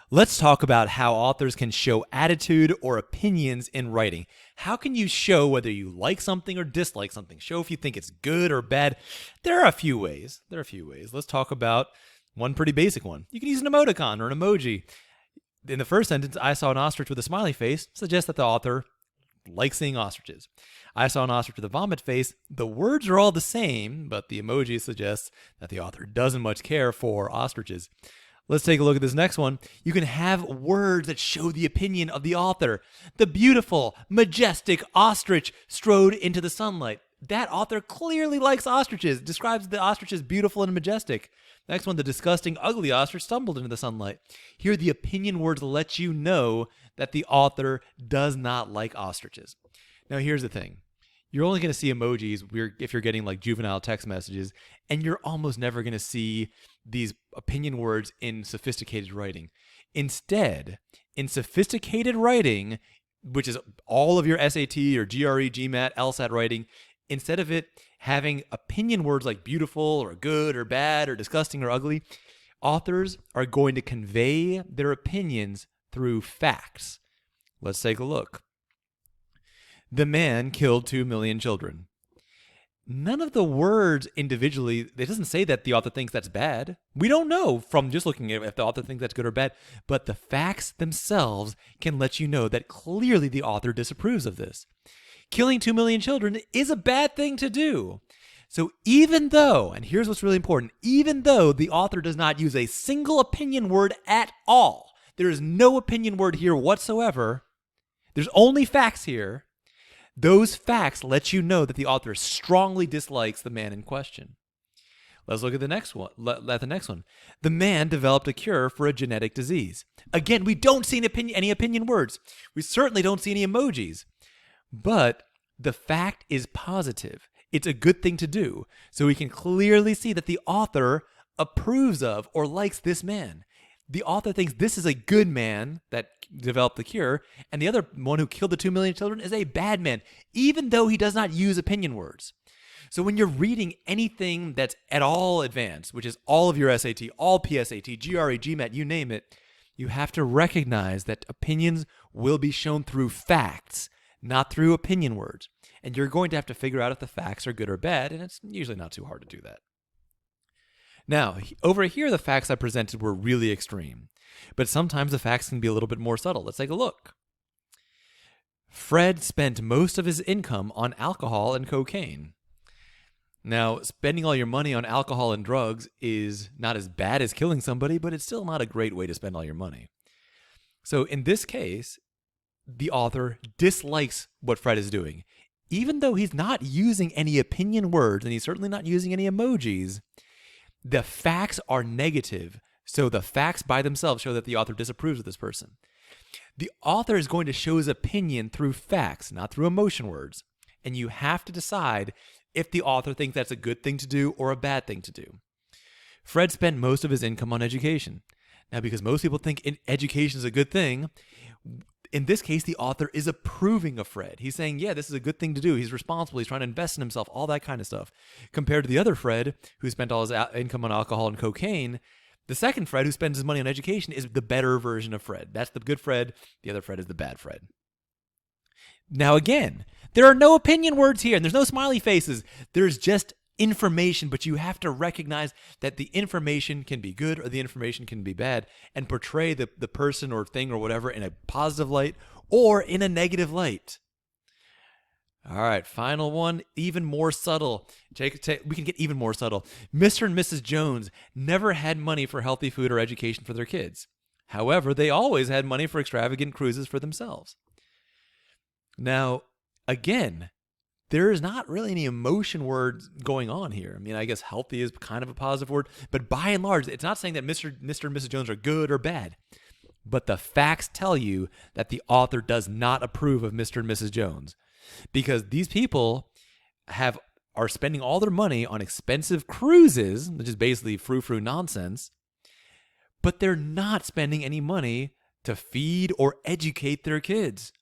Let's talk about how authors can show attitude or opinions in writing. How can you show whether you like something or dislike something? Show if you think it's good or bad. There are a few ways. Let's talk about one pretty basic one. You can use an emoticon or an emoji. In the first sentence, I saw an ostrich with a smiley face, suggests that the author likes seeing ostriches. I saw an ostrich with a vomit face. The words are all the same, but the emoji suggests that the author doesn't much care for ostriches. Let's take a look at this next one. You can have words that show the opinion of the author. The beautiful, majestic ostrich strode into the sunlight. That author clearly likes ostriches, describes the ostrich as beautiful and majestic. Next one, the disgusting, ugly ostrich stumbled into the sunlight. Here, the opinion words let you know that the author does not like ostriches. Now, here's the thing. You're only going to see emojis if you're getting like juvenile text messages, and you're almost never going to see these opinion words in sophisticated writing. Instead, in sophisticated writing, which is all of your SAT or GRE, GMAT, LSAT writing, instead of it having opinion words like beautiful or good or bad or disgusting or ugly, authors are going to convey their opinions through facts. Let's take a look. The man killed 2 million children. None of the words individually, it doesn't say that the author thinks that's bad. We don't know from just looking at it if the author thinks that's good or bad, but the facts themselves can let you know that clearly the author disapproves of this. Killing 2 million children is a bad thing to do. So even though, and here's what's really important, even though the author does not use a single opinion word at all, there is no opinion word here whatsoever, there's only facts here, those facts let you know that the author strongly dislikes the man in question. Let's look at the next one. The man developed a cure for a genetic disease. Again, we don't see any opinion words. We certainly don't see any emojis. But the fact is positive. It's a good thing to do. So we can clearly see that the author approves of or likes this man. The author thinks this is a good man that developed the cure, and the other one who killed the 2 million children is a bad man, even though he does not use opinion words. So when you're reading anything that's at all advanced, which is all of your SAT, all PSAT, GRE, GMAT, you name it, you have to recognize that opinions will be shown through facts, not through opinion words. And you're going to have to figure out if the facts are good or bad, and it's usually not too hard to do that. Now, over here, the facts I presented were really extreme, but sometimes the facts can be a little bit more subtle. Let's take a look. Fred spent most of his income on alcohol and cocaine. Now, spending all your money on alcohol and drugs is not as bad as killing somebody, but it's still not a great way to spend all your money. So in this case, the author dislikes what Fred is doing. Even though he's not using any opinion words, and he's certainly not using any emojis, the facts are negative, so the facts by themselves show that the author disapproves of this person. The author is going to show his opinion through facts, not through emotion words. And you have to decide if the author thinks that's a good thing to do or a bad thing to do. Fred spent most of his income on education. Now, because most people think education is a good thing, in this case, the author is approving of Fred. He's saying, yeah, this is a good thing to do. He's responsible. He's trying to invest in himself, all that kind of stuff. Compared to the other Fred, who spent all his income on alcohol and cocaine, the second Fred, who spends his money on education, is the better version of Fred. That's the good Fred. The other Fred is the bad Fred. Now, again, there are no opinion words here, and there's no smiley faces. There's just information, but you have to recognize that the information can be good or the information can be bad and portray the person or thing or whatever in a positive light or in a negative light. All right, final one, even more subtle. We can get even more subtle. Mr. and Mrs. Jones never had money for healthy food or education for their kids. However, they always had money for extravagant cruises for themselves. Now, again, there is not really any emotion words going on here. I mean, I guess healthy is kind of a positive word, but by and large, it's not saying that Mr. and Mrs. Jones are good or bad. But the facts tell you that the author does not approve of Mr. and Mrs. Jones because these people are spending all their money on expensive cruises, which is basically frou-frou nonsense, but they're not spending any money to feed or educate their kids.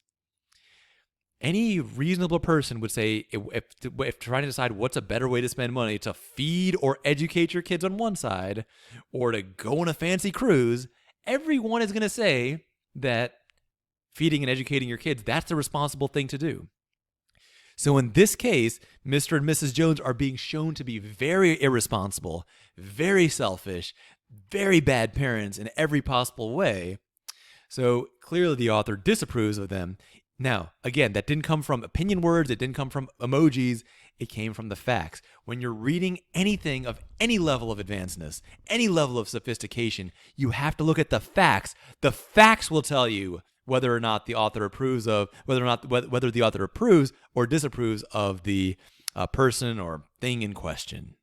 Any reasonable person would say, if trying to decide what's a better way to spend money, to feed or educate your kids on one side, or to go on a fancy cruise, everyone is going to say that feeding and educating your kids, that's the responsible thing to do. So in this case, Mr. and Mrs. Jones are being shown to be very irresponsible, very selfish, very bad parents in every possible way. So clearly the author disapproves of them. Now, again, that didn't come from opinion words. It didn't come from emojis. It came from the facts. When you're reading anything of any level of advancedness, any level of sophistication, you have to look at the facts. The facts will tell you whether or not the author approves of, whether the author approves or disapproves of the person or thing in question.